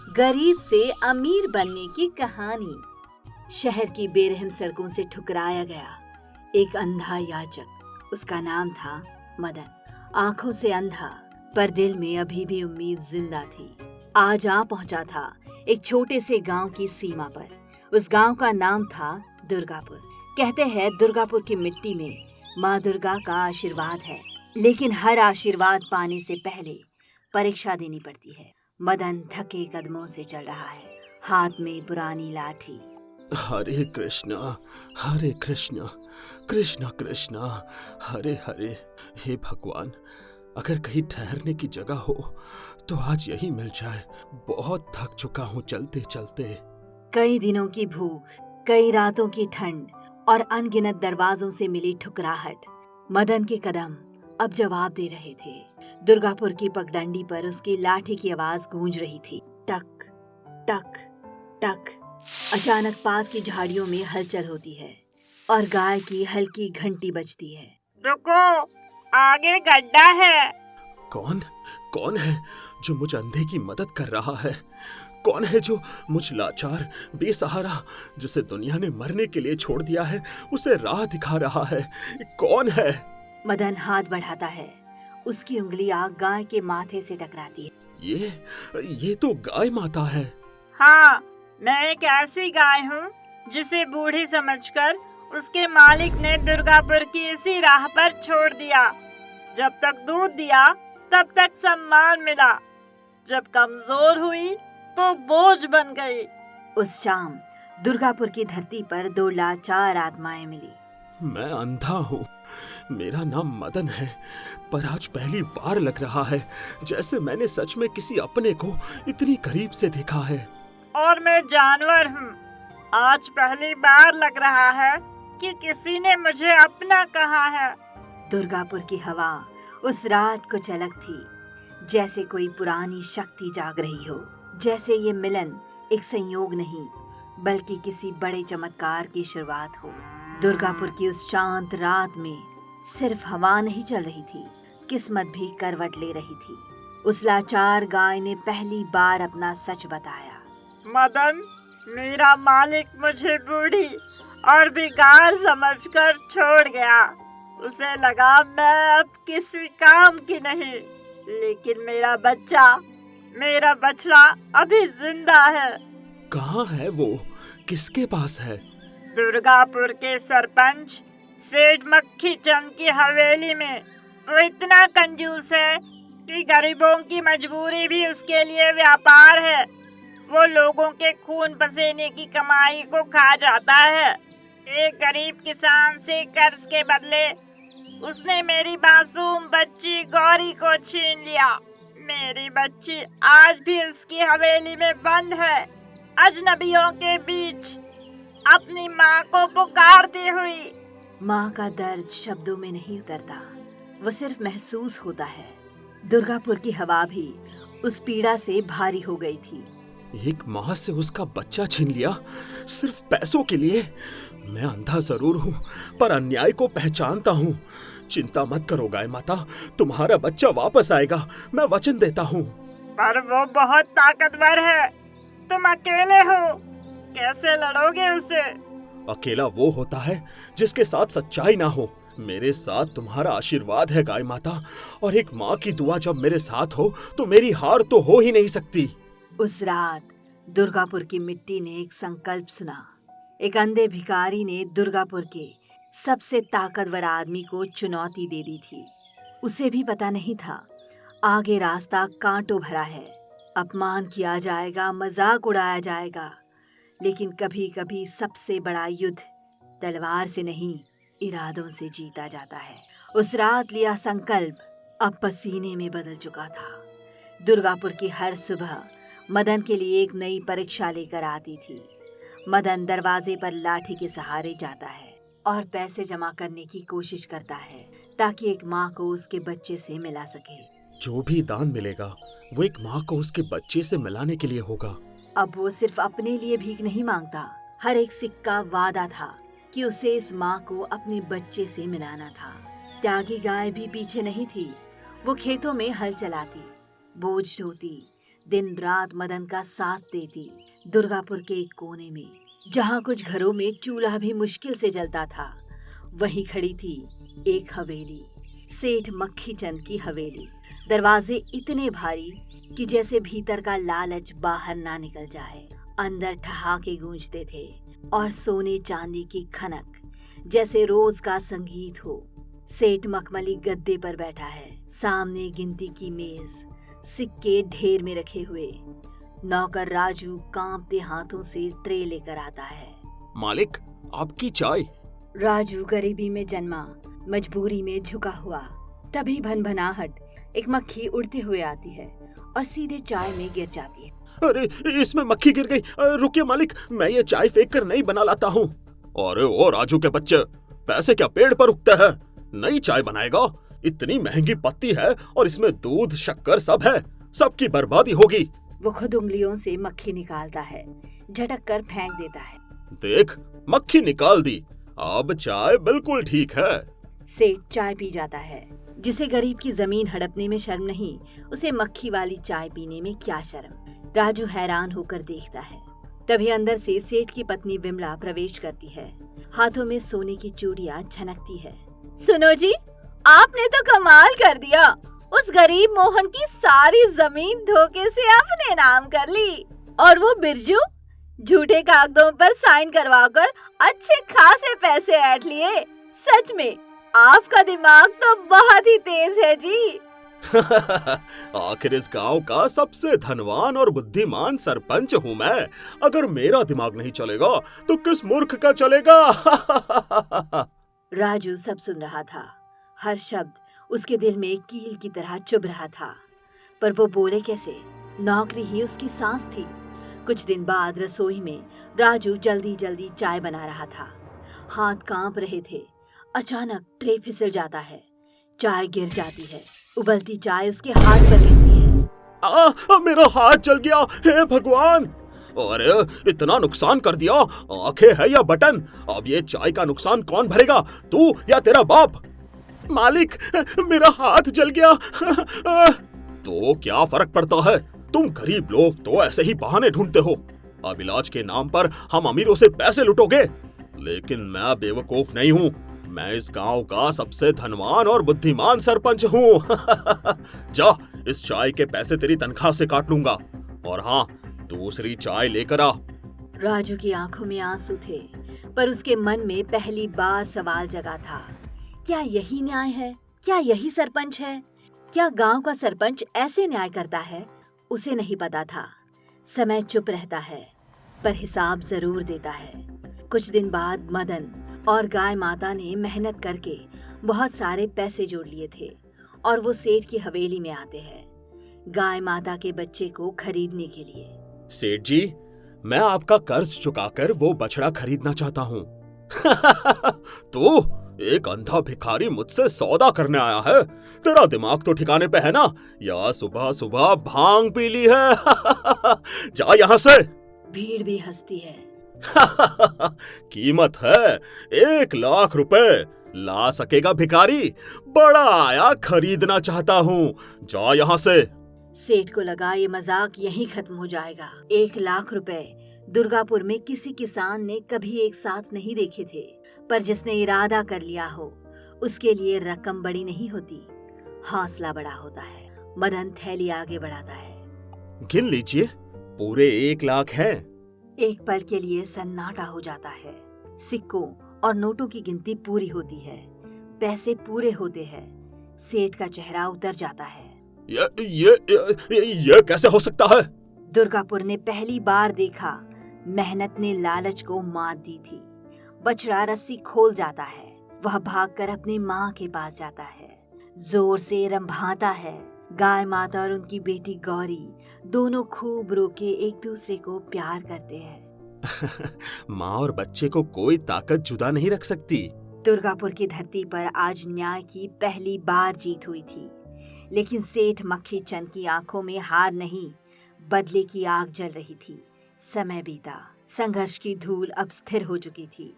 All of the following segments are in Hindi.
गरीब से अमीर बनने की कहानी। शहर की बेरहम सड़कों से ठुकराया गया एक अंधा याचक। उसका नाम था मदन। आंखों से अंधा, पर दिल में अभी भी उम्मीद जिंदा थी। आज आ पहुंचा था एक छोटे से गांव की सीमा पर। उस गांव का नाम था दुर्गापुर। कहते हैं दुर्गापुर की मिट्टी में माँ दुर्गा का आशीर्वाद है, लेकिन हर आशीर्वाद पाने से पहले परीक्षा देनी पड़ती है। मदन थके कदमों से चल रहा है, हाथ में पुरानी लाठी। हरे कृष्णा, हरे कृष्णा, कृष्णा कृष्णा, हरे हरे। हे भगवान, अगर कहीं ठहरने की जगह हो तो आज यही मिल जाए। बहुत थक चुका हूँ चलते चलते। कई दिनों की भूख, कई रातों की ठंड और अनगिनत दरवाजों से मिली ठुकराहट, मदन के कदम अब जवाब दे रहे थे। दुर्गापुर की पगडंडी पर उसकी लाठी की आवाज गूंज रही थी। टक टक टक। अचानक पास की झाड़ियों में हलचल होती है और गाय की हल्की घंटी बजती है। रुको, आगे गड्ढा है। कौन कौन है जो मुझ अंधे की मदद कर रहा है? कौन है जो मुझ लाचार बेसहारा, जिसे दुनिया ने मरने के लिए छोड़ दिया है, उसे राह दिखा रहा है? कौन है? मदन हाथ बढ़ाता है। उसकी उंगलियां गाय के माथे से टकराती है। ये तो गाय माता है। हाँ, मैं एक ऐसी गाय हूँ जिसे बूढ़ी समझकर उसके मालिक ने दुर्गापुर की इसी राह पर छोड़ दिया। जब तक दूध दिया तब तक सम्मान मिला, जब कमजोर हुई तो बोझ बन गई। उस शाम दुर्गापुर की धरती पर दो लाचार आत्माएं मिली। मैं अंधा हूँ, मेरा नाम मदन है, पर आज पहली बार लग रहा है जैसे मैंने सच में किसी अपने को इतनी करीब से देखा है। और मैं जानवर हूँ। आज पहली बार लग रहा है कि किसी ने मुझे अपना कहा है। दुर्गापुर की हवा उस रात कुछ अलग थी, जैसे कोई पुरानी शक्ति जाग रही हो। जैसे ये मिलन एक संयोग नहीं, बल्कि किसी बड़े चमत्कार की शुरुआत हो। दुर्गापुर की उस शांत रात में सिर्फ हवा नहीं चल रही थी, किस्मत भी करवट ले रही थी। उस लाचार गाय ने पहली बार अपना सच बताया। मदन, मेरा मालिक मुझे बूढ़ी और बेकार समझकर छोड़ गया। उसे लगा मैं अब किसी काम की नहीं, लेकिन मेरा बछड़ा अभी जिंदा है। कहाँ है वो? किसके पास है? दुर्गापुर के सरपंच सेठ मक्खी चंद की हवेली में। वो इतना कंजूस है कि गरीबों की मजबूरी भी उसके लिए व्यापार है। वो लोगों के खून पसीने की कमाई को खा जाता है। एक गरीब किसान से कर्ज के बदले उसने मेरी मासूम बच्ची गौरी को छीन लिया। मेरी बच्ची आज भी उसकी हवेली में बंद है, अजनबियों के बीच अपनी माँ को पुकारती हुई। माँ का दर्द शब्दों में नहीं उतरता, वो सिर्फ महसूस होता है। दुर्गापुर की हवा भी उस पीड़ा से भारी हो गई थी। एक माँ से उसका बच्चा छीन लिया सिर्फ पैसों के लिए। मैं अंधा जरूर हूँ, पर अन्याय को पहचानता हूँ। चिंता मत करो गाय माता, तुम्हारा बच्चा वापस आएगा, मैं वचन देता हूँ। पर वो बहुत ताकतवर है, तुम अकेले हो, कैसे लड़ोगे उसे? अकेला वो होता है जिसके साथ सच्चाई ना हो। मेरे साथ तुम्हारा आशीर्वाद है गाय माता, और एक माँ की दुआ जब मेरे साथ हो तो मेरी हार तो हो ही नहीं सकती। उस रात दुर्गापुर की मिट्टी ने एक संकल्प सुना। एक अंधे भिखारी ने दुर्गापुर के सबसे ताकतवर आदमी को चुनौती दे दी थी। उसे भी पता नहीं था आगे रास्ता कांटों भरा है, अपमान किया जाएगा, मजाक उड़ाया जाएगा, लेकिन कभी कभी सबसे बड़ा युद्ध तलवार से नहीं, इरादों से जीता जाता है। उस रात लिया संकल्प अब पसीने में बदल चुका था। दुर्गापुर की हर सुबह मदन के लिए एक नई परीक्षा लेकर आती थी। मदन दरवाजे पर लाठी के सहारे जाता है और पैसे जमा करने की कोशिश करता है, ताकि एक माँ को उसके बच्चे से मिला सके। जो भी दान मिलेगा वो एक माँ को उसके बच्चे से मिलाने के लिए होगा। अब वो सिर्फ अपने लिए भीख नहीं मांगता, हर एक सिक्का वादा था कि उसे इस माँ को अपने बच्चे से मिलाना था। त्यागी गाय भी पीछे नहीं थी। वो खेतों में हल चलाती, बोझ ढोती, दिन रात मदन का साथ देती। दुर्गापुर के एक कोने में, जहाँ कुछ घरों में चूल्हा भी मुश्किल से जलता था, वहीं खड़ी थी एक हवेली, सेठ मक्खी चंद की हवेली। दरवाजे इतने भारी कि जैसे भीतर का लालच बाहर ना निकल जाए। अंदर ठहाके गूंजते थे और सोने चांदी की खनक जैसे रोज का संगीत हो। सेठ मखमली गद्दे पर बैठा है, सामने गिनती की मेज, सिक्के ढेर में रखे हुए। नौकर राजू कांपते हाथों से ट्रे लेकर आता है। मालिक, आपकी चाय। राजू गरीबी में जन्मा, मजबूरी में झुका हुआ। तभी भनभनाहट एक मक्खी उड़ते हुए आती है और सीधे चाय में गिर जाती है। अरे, इसमें मक्खी गिर गई। रुकिए मालिक, मैं ये चाय फेंक कर नहीं बना लाता हूँ। अरे ओ राजू के बच्चे, पैसे क्या पेड़ पर उगते हैं? नई चाय बनाएगा? इतनी महंगी पत्ती है और इसमें दूध शक्कर सब है, सबकी बर्बादी होगी। वो खुद उंगलियों से मक्खी निकालता है, झटक कर फेंक देता है। देख, मक्खी निकाल दी, अब चाय बिल्कुल ठीक है। सेठ चाय पी जाता है। जिसे गरीब की जमीन हड़पने में शर्म नहीं, उसे मक्खी वाली चाय पीने में क्या शर्म। राजू हैरान होकर देखता है। तभी अंदर से सेठ की पत्नी विमला प्रवेश करती है। हाथों में सोने की चूड़ियां छनकती है। सुनो जी, आपने तो कमाल कर दिया। उस गरीब मोहन की सारी जमीन धोखे से अपने नाम कर ली, और वो बिरजू झूठे कागजों पर साइन करवाकर अच्छे खासे पैसे ऐंठ लिए। सच में आपका दिमाग तो बहुत ही तेज है जी। आखिर इस गांव का सबसे धनवान और बुद्धिमान सरपंच हूँ मैं। अगर मेरा दिमाग नहीं चलेगा तो किस मूर्ख का चलेगा? राजू सब सुन रहा था। हर शब्द उसके दिल में कील की तरह चुभ रहा था, पर वो बोले कैसे? नौकरी ही उसकी सांस थी। कुछ दिन बाद रसोई में राजू जल्दी जल्दी चाय बना रहा था। हाथ कांप रहे थे। अचानक ट्रे फिसल जाता है, चाय गिर जाती है। उबलती चाय उसके हाथ पर गिरती है। मेरा हाथ जल गया, हे भगवान! अरे, इतना नुकसान कर दिया। आंखें है या बटन? अब ये चाय का नुकसान कौन भरेगा, तू या तेरा बाप? मालिक, मेरा हाथ जल गया। तो क्या फर्क पड़ता है? तुम गरीब लोग तो ऐसे ही बहाने ढूंढते हो। अब इलाज के नाम पर हम अमीरों से पैसे लुटोगे, लेकिन मैं बेवकूफ नहीं हूँ। मैं इस गांव का सबसे धनवान और बुद्धिमान सरपंच हूँ। जा, इस चाय के पैसे तेरी तनख्वाह से काट लूंगा, और हाँ, दूसरी चाय लेकर आ। राजू की आंखों में आंसू थे, पर उसके मन में पहली बार सवाल जगा था, क्या यही न्याय है? क्या यही सरपंच है? क्या गांव का सरपंच ऐसे न्याय करता है? उसे नहीं पता था। समय चुप रहता है, पर हिसाब जरूर देता है। कुछ दिन बाद मदन और गाय माता ने मेहनत करके बहुत सारे पैसे जोड़ लिए थे, और वो सेठ की हवेली में आते हैं गाय माता के बच्चे को खरीदने के लिए। सेठ जी, मैं आपका कर्ज चुकाकर वो बछड़ा खरीदना चाहता हूँ। तो एक अंधा भिखारी मुझसे सौदा करने आया है? तेरा दिमाग तो ठिकाने पे है ना? या सुबह सुबह भांग पी ली है? जा यहाँ से। भीड़ भी हंसती है। कीमत है 1,00,000 रुपए। ला सकेगा भिखारी? बड़ा आया, खरीदना चाहता हूँ। जा यहाँ से। सेठ को लगा ये मजाक यहीं खत्म हो जाएगा। 1,00,000 रुपए दुर्गापुर में किसी किसान ने कभी एक साथ नहीं देखे थे, पर जिसने इरादा कर लिया हो उसके लिए रकम बड़ी नहीं होती, हौसला बड़ा होता है। मदन थैली आगे बढ़ाता है। गिन लीजिए, पूरे 1,00,000 हैं। एक पल के लिए सन्नाटा हो जाता है। सिक्कों और नोटों की गिनती पूरी होती है, पैसे पूरे होते हैं। सेठ का चेहरा उतर जाता है। ये कैसे हो सकता है? दुर्गापुर ने पहली बार देखा मेहनत ने लालच को मात दी थी। बछड़ा रस्सी खोल जाता है। वह भागकर अपनी माँ के पास जाता है, जोर से रंभाता है। गाय माता और उनकी बेटी गौरी दोनों खूब रोके एक दूसरे को प्यार करते हैं। माँ और बच्चे को कोई ताकत जुदा नहीं रख सकती। दुर्गापुर की धरती पर आज न्याय की पहली बार जीत हुई थी, लेकिन सेठ मक्खी चंद की आंखों में हार नहीं, बदले की आग जल रही थी। समय बीता, संघर्ष की धूल अब स्थिर हो चुकी थी।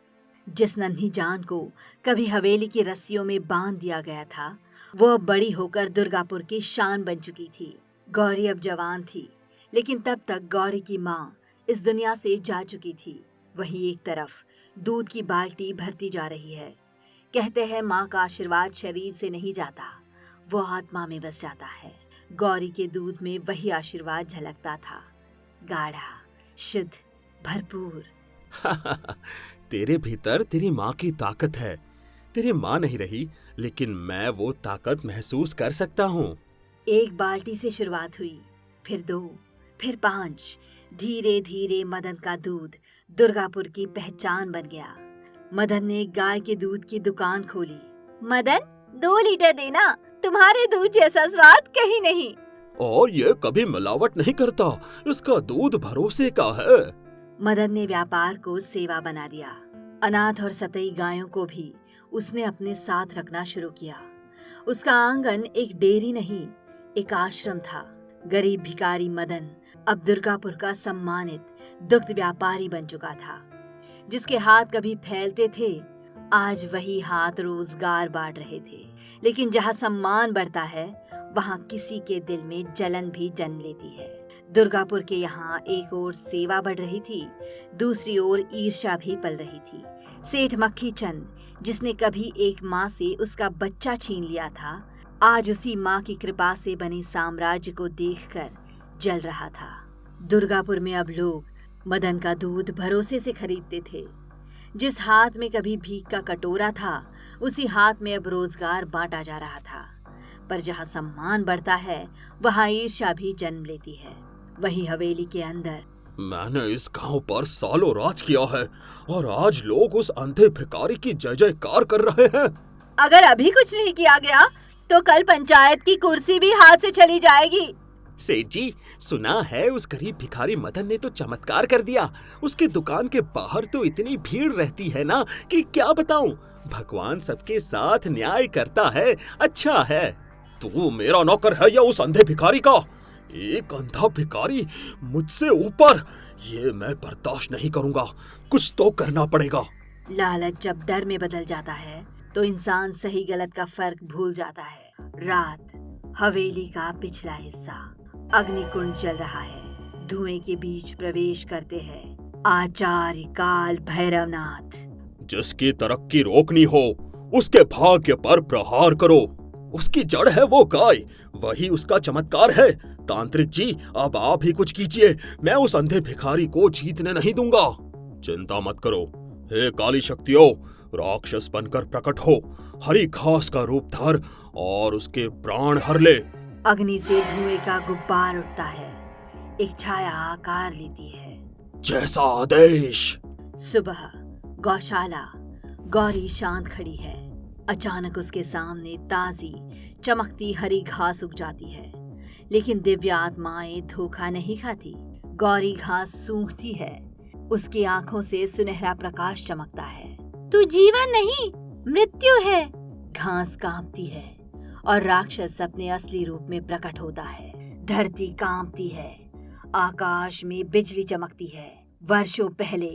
जिस नन्ही जान को कभी हवेली की रस्सियों में बांध दिया गया था, वो अब बड़ी होकर दुर्गापुर की शान बन चुकी थी। गौरी अब जवान थी, लेकिन तब तक गौरी की माँ इस दुनिया से जा चुकी थी। वहीं एक तरफ दूध की बाल्टी भरती जा रही है। कहते हैं माँ का आशीर्वाद शरीर से नहीं जाता, वो आत्मा में बस जाता है। गौरी के दूध में वही आशीर्वाद झलकता था, गाढ़ा, शुद्ध, भरपूर। तेरे भीतर तेरी माँ की ताकत है। तेरी माँ नहीं रही, लेकिन मैं वो ताकत महसूस कर सकता हूँ। एक बाल्टी से शुरुआत हुई, फिर 2, फिर 5। धीरे धीरे मदन का दूध दुर्गापुर की पहचान बन गया। मदन ने गाय के दूध की दुकान खोली। मदन, 2 लीटर देना, तुम्हारे दूध जैसा स्वाद कहीं नहीं। और ये कभी मिलावट नहीं करता, इसका दूध भरोसे का है। मदन ने व्यापार को सेवा बना दिया। अनाथ और सतई गायों को भी उसने अपने साथ रखना शुरू किया। उसका आंगन एक डेयरी नहीं, एक आश्रम था। गरीब भिखारी मदन अब दुर्गापुर का सम्मानित दुग्ध व्यापारी बन चुका था। जिसके हाथ कभी फैलते थे, आज वही हाथ रोजगार बांट रहे थे। लेकिन जहाँ सम्मान बढ़ता है, वहाँ किसी के दिल में जलन भी जन्म लेती है। दुर्गापुर के यहाँ एक ओर सेवा बढ़ रही थी, दूसरी ओर ईर्ष्या भी पल रही थी। सेठ मक्खी चंद, जिसने कभी एक माँ से उसका बच्चा छीन लिया था, आज उसी माँ की कृपा से बने साम्राज्य को देखकर जल रहा था। दुर्गापुर में अब लोग मदन का दूध भरोसे से खरीदते थे। जिस हाथ में कभी भीख का कटोरा था, उसी हाथ में अब रोजगार बांटा जा रहा था। पर जहाँ सम्मान बढ़ता है, वहाँ ईर्ष्या भी जन्म लेती है। वही हवेली के अंदर, मैंने इस गांव पर सालों राज किया है और आज लोग उस अंधे भिखारी की जय जयकार कर रहे हैं। अगर अभी कुछ नहीं किया गया तो कल पंचायत की कुर्सी भी हाथ से चली जाएगी। सेठ जी, सुना है उस गरीब भिखारी मदन ने तो चमत्कार कर दिया। उसकी दुकान के बाहर तो इतनी भीड़ रहती है ना कि क्या बताऊं। भगवान सबके साथ न्याय करता है, अच्छा है। तू मेरा नौकर है या उस अंधे भिखारी का? एक अंधा भिखारी मुझसे ऊपर, ये मैं बर्दाश्त नहीं करूंगा। कुछ तो करना पड़ेगा। लालच जब डर में बदल जाता है तो इंसान सही गलत का फर्क भूल जाता है। रात, हवेली का पिछला हिस्सा, अग्निकुंड जल रहा है। धुएं के बीच प्रवेश करते हैं आचार्य काल भैरवनाथ। जिसकी तरक्की रोकनी हो, उसके भाग्य पर प्रहार करो। उसकी जड़ है वो गाय, वही उसका चमत्कार है। तांत्रिक जी, अब आप ही कुछ कीजिए। मैं उस अंधे भिखारी को जीतने नहीं दूंगा। चिंता मत करो। हे काली शक्तियों, राक्षस बनकर प्रकट हो, हरी घास का रूप धर और उसके प्राण हर ले। अग्नि से धुएं का गुब्बार उठता है, एक छाया आकार लेती है। जैसा आदेश। सुबह, गौशाला। गौरी शांत खड़ी है। अचानक उसके सामने ताजी चमकती हरी घास उग जाती है। लेकिन दिव्य आत्माएं धोखा नहीं खाती। गौरी घास सूंघती है, उसकी आंखों से सुनहरा प्रकाश चमकता है। तू जीवन नहीं, मृत्यु है। घास कांपती है और राक्षस अपने असली रूप में प्रकट होता है। धरती कांपती है, आकाश में बिजली चमकती है। वर्षों पहले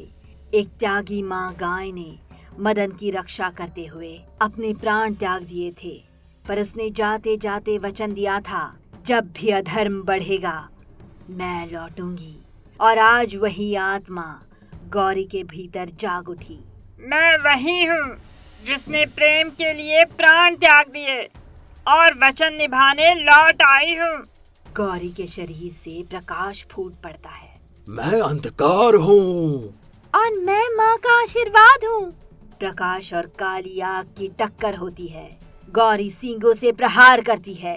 एक त्यागी माँ गाय ने मदन की रक्षा करते हुए अपने प्राण त्याग दिए थे, पर उसने जाते जाते वचन दिया था, जब भी अधर्म बढ़ेगा मैं लौटूंगी। और आज वही आत्मा गौरी के भीतर जाग उठी। मैं वही हूँ जिसने प्रेम के लिए प्राण त्याग दिए और वचन निभाने लौट आई हूँ। गौरी के शरीर से प्रकाश फूट पड़ता है। मैं अंधकार हूँ और मैं माँ का आशीर्वाद हूँ। प्रकाश और काली आग की टक्कर होती है। गौरी सींगों से प्रहार करती है।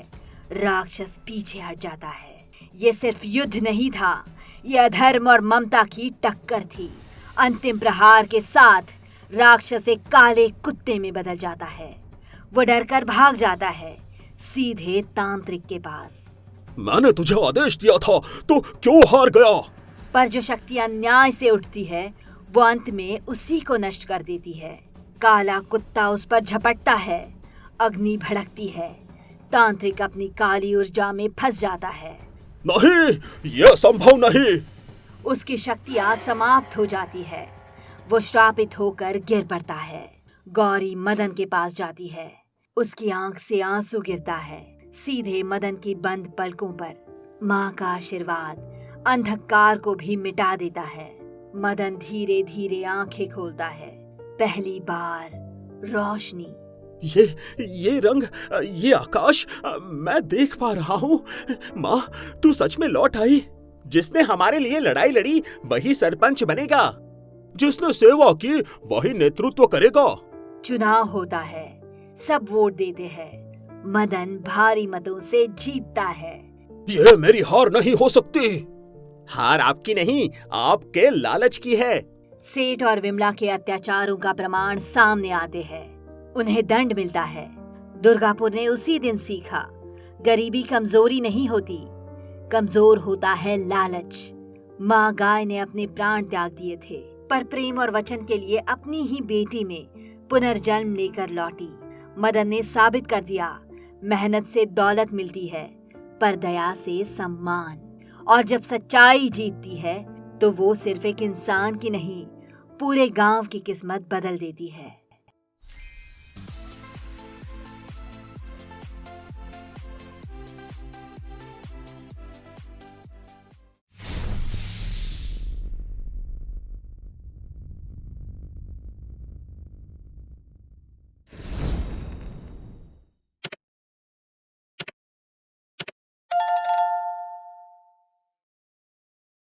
राक्षस पीछे हट जाता है। ये सिर्फ युद्ध नहीं था, ये अधर्म और ममता की टक्कर थी। अंतिम प्रहार के साथ राक्षस एक काले कुत्ते में बदल जाता है। वो डरकर भाग जाता है, सीधे तांत्रिक के पास। मैंने तुझे आदेश दिया था, तो क्यों हार गया? पर जो शक्तियां न्याय से उठती है, वो अंत में उसी को नष्ट कर देती है। काला कुत्ता उस पर झपटता है, अग्नि भड़कती है। तांत्रिक अपनी काली ऊर्जा में फंस जाता है। नहीं, यह संभव नहीं। उसकी शक्तियां समाप्त हो जाती है। वो श्रापित होकर गिर पड़ता है। गौरी मदन के पास जाती है। उसकी आंख से आंसू गिरता है, सीधे मदन की बंद पलकों पर। माँ का आशीर्वाद अंधकार को भी मिटा देता है। मदन धीरे धीरे आंखें खोलता है। पहली बार रोशनी। ये रंग, ये आकाश, मैं देख पा रहा हूँ। माँ, तू सच में लौट आई। जिसने हमारे लिए लड़ाई लड़ी वही सरपंच बनेगा, जिसने सेवा की वही नेतृत्व करेगा। चुनाव होता है, सब वोट देते हैं। मदन भारी मतों से जीतता है। ये मेरी हार नहीं हो सकती। हार आपकी नहीं, आपके लालच की है। सेठ और विमला के अत्याचारों का प्रमाण सामने आते हैं। उन्हें दंड मिलता है। दुर्गापुर ने उसी दिन सीखा, गरीबी कमजोरी नहीं होती, कमजोर होता है लालच। माँ गाय ने अपने प्राण त्याग दिए थे, पर प्रेम और वचन के लिए अपनी ही बेटी में पुनर्जन्म लेकर लौटी। मदन ने साबित कर दिया, मेहनत से दौलत मिलती है, पर दया से सम्मान। और जब सच्चाई जीतती है तो वो सिर्फ एक इंसान की नहीं, पूरे गांव की किस्मत बदल देती है।